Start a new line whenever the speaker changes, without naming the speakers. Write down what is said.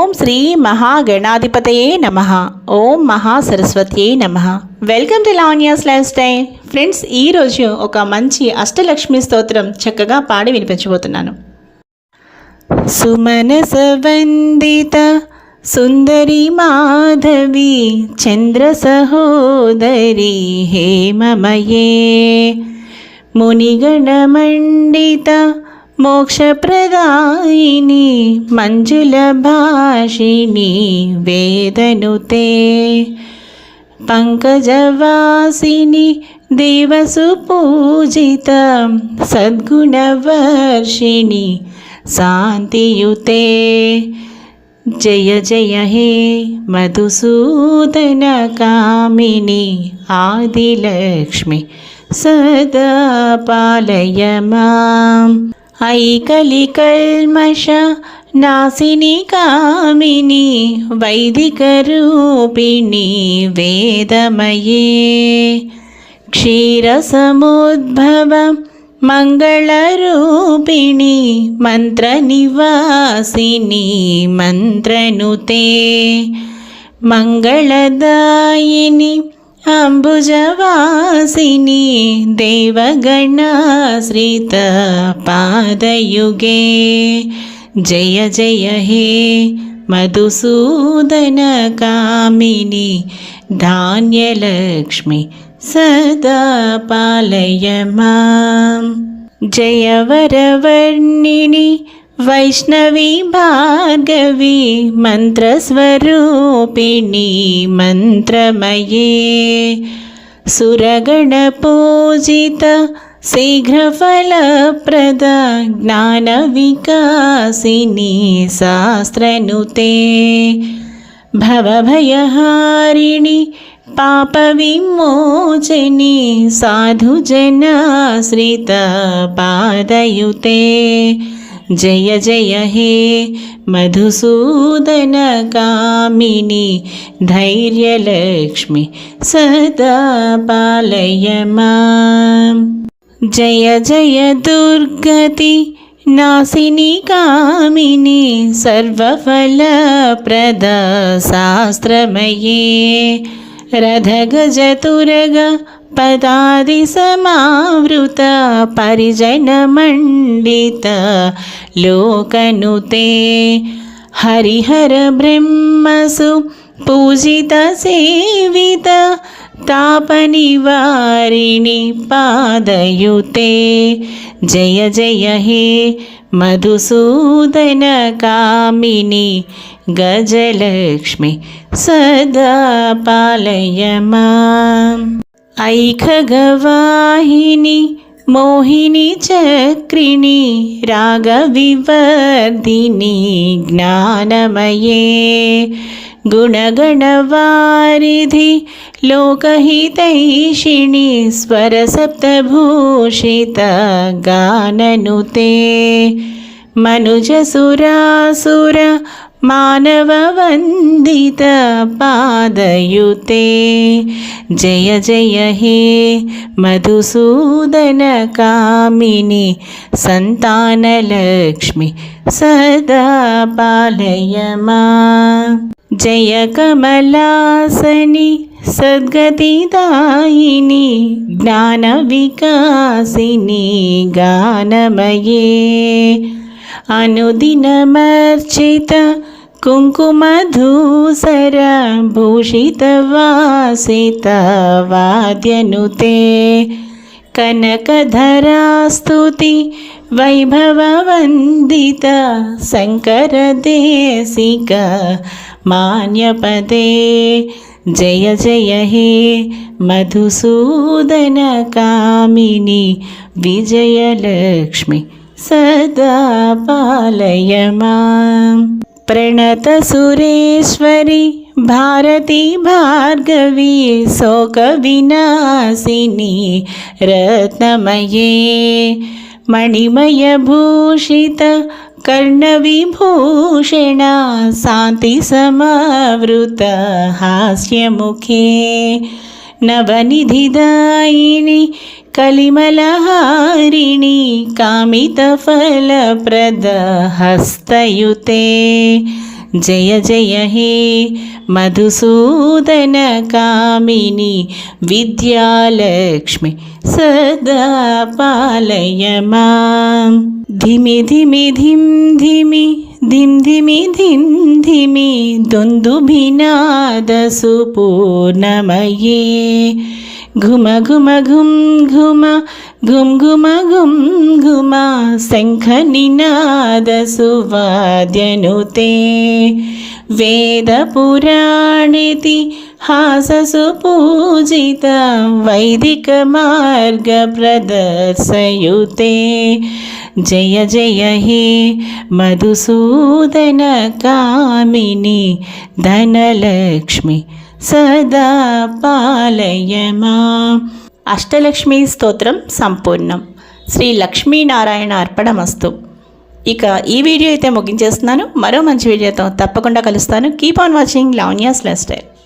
ఓం శ్రీ మహాగణాధిపతయే నమః. ఓం మహాసరస్వత్యై నమః. Welcome to Lavanya's life style. Friends, ఈరోజు ఒక మంచి అష్టలక్ష్మి స్తోత్రం చక్కగా పాడి వినిపించబోతున్నాను. సుమనస వందిత సుందరి మాధవి చంద్ర సహోదరి హేమమయే మునిగణమండిత మోక్షప్రదాయిని మంజుల భాషిణి వేదనుతే పంకజవాసిని దేవసుపూజిత సద్గుణవర్షిణి శాంతియుతే జయ జయ హే మధుసూదన కామిని ఆదిలక్ష్మి సదా పాలయ మాం. ఐకలికల్మష నాశిని కామిని వైదిక రూపిణి వేదమయే క్షీరసముద్భవ మంగళరూపిణి మంత్రనివాసిని మంత్రనుతే మంగళదాయిని అంబుజవాసిని దేవగణాశ్రిత పాదయుగే జయ జయ హే మధుసూదన కామిని ధాన్యలక్ష్మి సదా పాలయ మాం. జయ వరవర్ణిని వైష్ణవి భార్గవి మంత్రస్వరూపిణి మంత్రమయే సురగణ పూజిత శీఘ్రఫలప్రద జ్ఞాన వికాసిని శాస్త్రనుతే భవభయహారిణి పాప విమోచని సాధుజనాశ్రిత పాదయుతే జయ జయ హే మధుసూదన కామిని ధైర్యలక్ష్మి సదా పాలయ మాం. జయ జయ దుర్గతి నాశిని కామిని సర్వఫలప్రద శాస్త్రమయే రథగజతురగ పదాది సమావృత పరిజనమండిత లోకనుతే హరిహర బ్రహ్మసు పూజిత సేవిత తాపనివారిణి పాదయుతే జయ జయ హే మధుసూదన కామిని గజలక్ష్మి సదా పాలయ మాం. ఐఖగవాహిని మోహిని చక్రిణి రాగవివర్ధిని జ్ఞానమయే గుణగణవారిధి లోకహితైషిణి స్వరసప్తభూషిత గాననుతే మనుజసురాసుర మానవ వందిత పాదయుతే జయ జయ హే మధుసూదన కామిని సంతానలక్ష్మి సదా పాలయ మాం. జయ కమలాసని సద్గతిదాయిని జ్ఞాన వికాసిని గానమయే అనుదినమర్చిత కుంకుమధూసర భూషిత వాసిత వాద్యనుతే కనకధరాస్తుతి వైభవ వందిత శంకర దేశిక మాన్యపదే జయ జయ హే మధుసూదన కామిని విజయలక్ష్మి సదా పాలయ మాం. ప్రణత సురేశ్వరి భారతి భార్గవి శోక వినాశిని రత్నమయే మణిమయ భూషిత కర్ణవిభూషణ శాంతి సమవృత హాస్యముఖే నవనిధిదాయిని కలిమలహారిణి కామితఫలప్రద హస్తయుతే జయ జయ హే మధుసూదన కామిని విద్యాలక్ష్మి సదా పాలయ మాం. ధిమి ధిమి ధిం ధిమి ధిం ధిమి ధిం ధిమి దుందుభినాదసు పూర్ణమయే ఘుమ ఘుమ ఘుం ఘుమ ఘుం ఘుమ ఘుం ఘుమ శంఖ నినాదసు వాద్యనుతే వేద పురాణితి హాససు పూజిత వైదిక మార్గ ప్రదర్శయుతే జయ జయ హే మధుసూదన కామిని ధనలక్ష్మి సదా పాలయ మాం. అష్టలక్ష్మి స్తోత్రం సంపూర్ణం. శ్రీ లక్ష్మీనారాయణ అర్పణమస్తు. ఇక ఈ వీడియో అయితే ముగించేస్తున్నాను. మరో మంచి వీడియోతో తప్పకుండా కలుస్తాను. Keep on watching Lavanya's life style.